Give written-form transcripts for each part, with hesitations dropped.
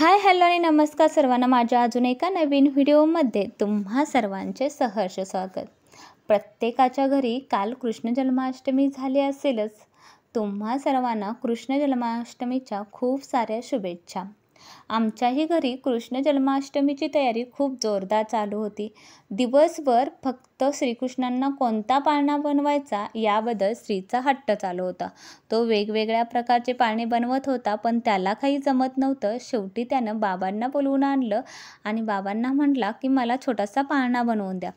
Hi hello आणि नमस्कार सर्वांना माझ्या अजून एका नवीन व्हिडिओमध्ये तुम्हा सर्वांचे सहर्ष स्वागत। प्रत्येकाच्या घरी काल कृष्ण जन्माष्टमी झाली असेलच। तुम्हा सर्वांना कृष्ण जन्माष्टमीच्या खूप साऱ्या शुभेच्छा। आमच्याही घरी कृष्ण जन्माष्टमीची तयारी खूप जोरदार चालू होती। दिवसभर फक्त श्रीकृष्णांना कोणता पाळणा बनवायचा याबद्दल श्रीचा हट्ट चालू होता। तो वेगवेगळ्या प्रकारचे पाळणे बनवत होता, पण त्याला काही जमत नव्हतं। शेवटी त्यानं बाबांना बोलवून आणलं आणि बाबांना म्हटला की मला छोटासा पाळणा बनवून द्या।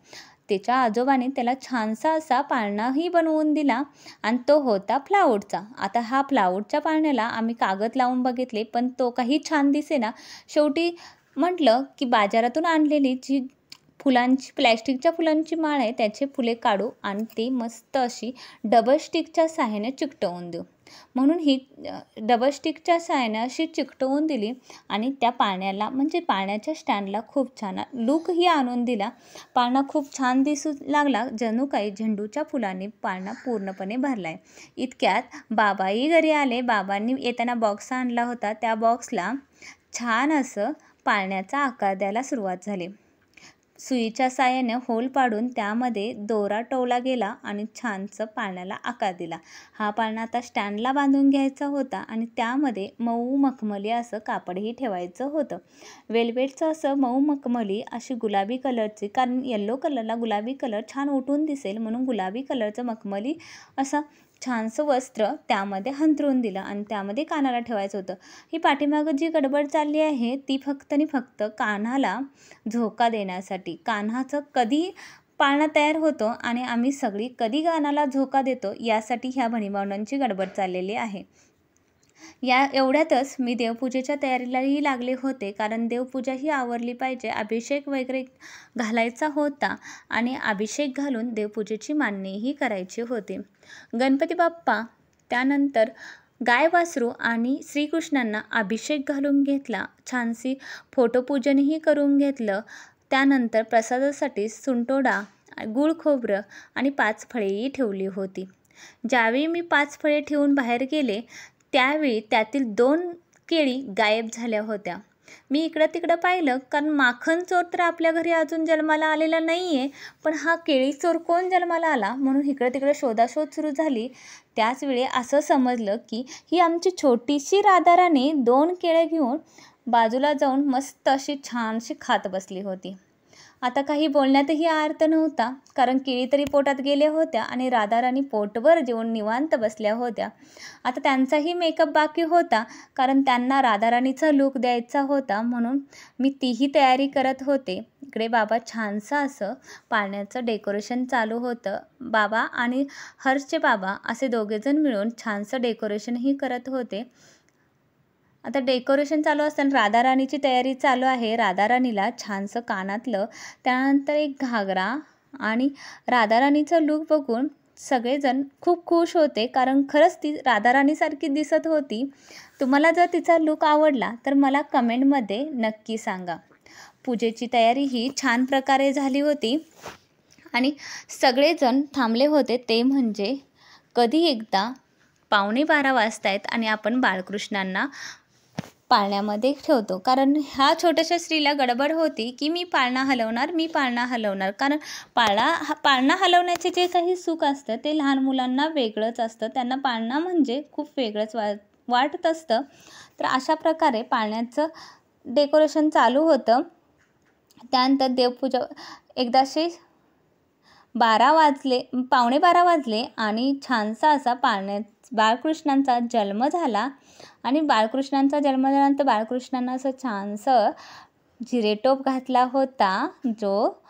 त्याच्या आजोबांनी त्याला छानसा असा पाळणाही बनवून दिला आणि तो होता प्लाऊडचा। आता हा प्लाऊडच्या पाळण्याला आम्ही कागद लावून बघितले, पण तो काही छान दिसेना। शेवटी म्हटलं की बाजारातून आणलेली जी फुलांची प्लॅस्टिकच्या फुलांची माळ आहे त्याचे फुले काढू आणि ते मस्त अशी डबल स्टिकच्या सहाय्याने चिकटवून देऊ। म्हणून ही डबल स्टिकच्या सहाय्याने अशी चिकटवून दिली आणि त्या पाळण्याला म्हणजे पाळण्याच्या स्टँडला खूप छान लुकही आणून दिला। पाळणा खूप छान दिसू लागला, जणू काही झेंडूच्या फुलांनी पाळणा पूर्णपणे भरलाय। इतक्यात बाबाही घरी आले। बाबांनी येताना बॉक्स आणला होता, त्या बॉक्सला छान असं पाळण्याचा आकार द्यायला सुरुवात झाली। सुईच्या साहाय्याने होल पाडून त्यामध्ये दोरा टोवला गेला आणि छानसं पाळण्याला आकार दिला। हा पाळणा आता स्टँडला बांधून घ्यायचा होता आणि त्यामध्ये मऊ मखमली असं कापडही ठेवायचं होतं। वेल्वेटचं असं मऊ मखमली अशी गुलाबी कलरची, कारण येलो कलरला गुलाबी कलर छान उठून दिसेल म्हणून गुलाबी कलरचं मखमली असं छानसं वस्त्र त्यामध्ये अंथरून दिलं आणि त्यामध्ये कानाला ठेवायचं होतं। ही पाठीमागं जी गडबड चालली आहे ती फक्त आणि फक्त कान्हाला झोका देण्यासाठी। कान्हाचं कधी पाळणा तयार होतो आणि आम्ही सगळी कधी कानाला झोका देतो यासाठी ह्या बहिणीभावंडांची गडबड चाललेली आहे। या एवढ्यातच मी देवपूजेच्या तयारीलाही लागले होते, कारण देवपूजा ही आवरली पाहिजे। अभिषेक वगैरे घालायचा होता आणि अभिषेक घालून देवपूजेची मांडणीही करायची होती। गणपती बाप्पा त्यानंतर गाय वासरू आणि श्रीकृष्णांना अभिषेक घालून घेतला। छानशी फोटोपूजनही करून घेतलं। त्यानंतर प्रसादासाठी सुंटोडा, गुळ खोबरं आणि 5 फळेही ठेवली होती। ज्यावेळी मी 5 फळे ठेवून बाहेर गेले त्यावेळी त्यातील 2 केळी गायब झाल्या होत्या। मी इकडं तिकडं पाहिलं, कारण माखन चोर तर आपल्या घरी अजून जन्माला आलेला नाही आहे, पण हा केळी चोर कोण जन्माला आला म्हणून इकडं तिकडं शोधाशोध सुरू झाली। त्याचवेळी असं समजलं की ही आमची छोटीशी राधाराणी 2 केळे घेऊन बाजूला जाऊन मस्त अशी छानशी खात बसली होती। आता काही बोलण्यातही अर्थ नव्हता, कारण केळी तरी पोटात गेल्या होत्या आणि राधाराणी पोटभर जेवून निवांत बसल्या होत्या। आता त्यांचाही मेकअप बाकी होता, कारण त्यांना राधाराणीचा लूक द्यायचा होता, म्हणून मी तीही तयारी करत होते। इकडे बाबा छानसं असं पाळण्याचं डेकोरेशन चालू होतं। बाबा आणि हर्षचे बाबा असे दोघेजण मिळून छानसं डेकोरेशनही करत होते। आता डेकोरेशन चालू असताना राधाराणीची तयारी चालू आहे। राधाराणीला छानसं कानातलं, त्यानंतर एक घागरा आणि राधाराणीचं लूक बघून सगळेजण खूप खुश होते, कारण खरंच ती राधाराणीसारखी दिसत होती। तुम्हाला जर तिचा लूक आवडला तर मला कमेंटमध्ये नक्की सांगा। पूजेची तयारी ही छान प्रकारे झाली होती आणि सगळेजण थांबले होते, ते म्हणजे कधी एकदा 11:15 वाजतायत आणि आपण बाळकृष्णांना पाळण्यामध्ये ठेवतो। कारण ह्या छोट्याशा स्त्रीला गडबड होती की मी पाळणा हलवणार, कारण पाळणा हलवण्याचे जे काही सुख असतं ते लहान मुलांना वेगळंच असतं। त्यांना पाळणा म्हणजे खूप वेगळंच वाटत असतं। तर अशा प्रकारे पाळण्याचं डेकोरेशन चालू होतं। त्यानंतर देवपूजा एकदाशी 12:15 वाजले आणि छानसा असा बाळकृष्णांचा जन्म झाला आणि बाळकृष्णांचा जन्म झाल्यानंतर बाळकृष्णांना असं छानसं जिरेटोप घातला होता, जो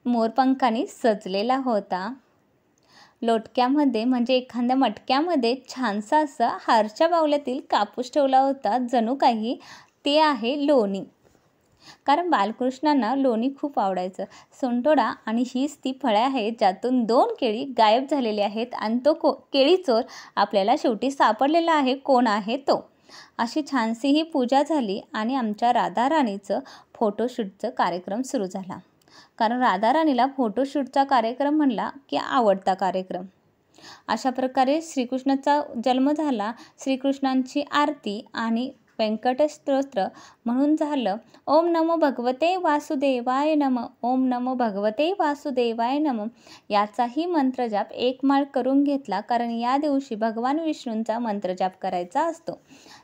मोरपंखाने सजलेला होता। लोटक्यामध्ये म्हणजे एखाद्या मटक्यामध्ये छानसा असा हारच्या बावल्यातील कापूस ठेवला होता, जणू काही ते आहे लोणी, कारण बालकृष्णांना लोणी खूप आवडायचं। सुंटोडा आणि हीच ती फळे आहेत ज्यातून 2 केळी गायब झालेली आहेत आणि तो केळी चोर आपल्याला शेवटी सापडलेला आहे, कोण आहे तो। अशी छानशी ही पूजा झाली आणि आमच्या राधाराणीचं फोटोशूटचा कार्यक्रम सुरू झाला, कारण राधाराणीला फोटोशूटचा कार्यक्रम म्हणला की आवडता कार्यक्रम। अशा प्रकारे श्रीकृष्णाचा जन्म झाला। श्रीकृष्णांची आरती आणि व्यंकटस्तोत्र म्हणून झालं ओम नमो भगवते वासुदेवाय नमः, ओम नमो भगवते वासुदेवाय नमः. याचाही मंत्रजाप एक माळ करून घेतला, कारण या दिवशी भगवान विष्णूंचा मंत्रजाप करायचा असतो.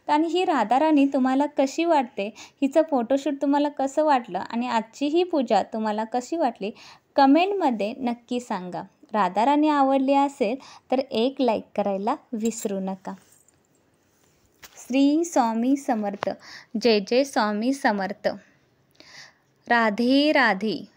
आणि ही राधाराणी तुम्हाला कशी वाटते, हिचं फोटोशूट तुम्हाला कसं वाटलं आणि आजची ही पूजा तुम्हाला कशी वाटली कमेंटमध्ये नक्की सांगा. राधाराणी आवडली असेल तर एक लाईक करायला विसरू नका. श्री स्वामी समर्थ. जय जय स्वामी समर्थ. राधे राधे.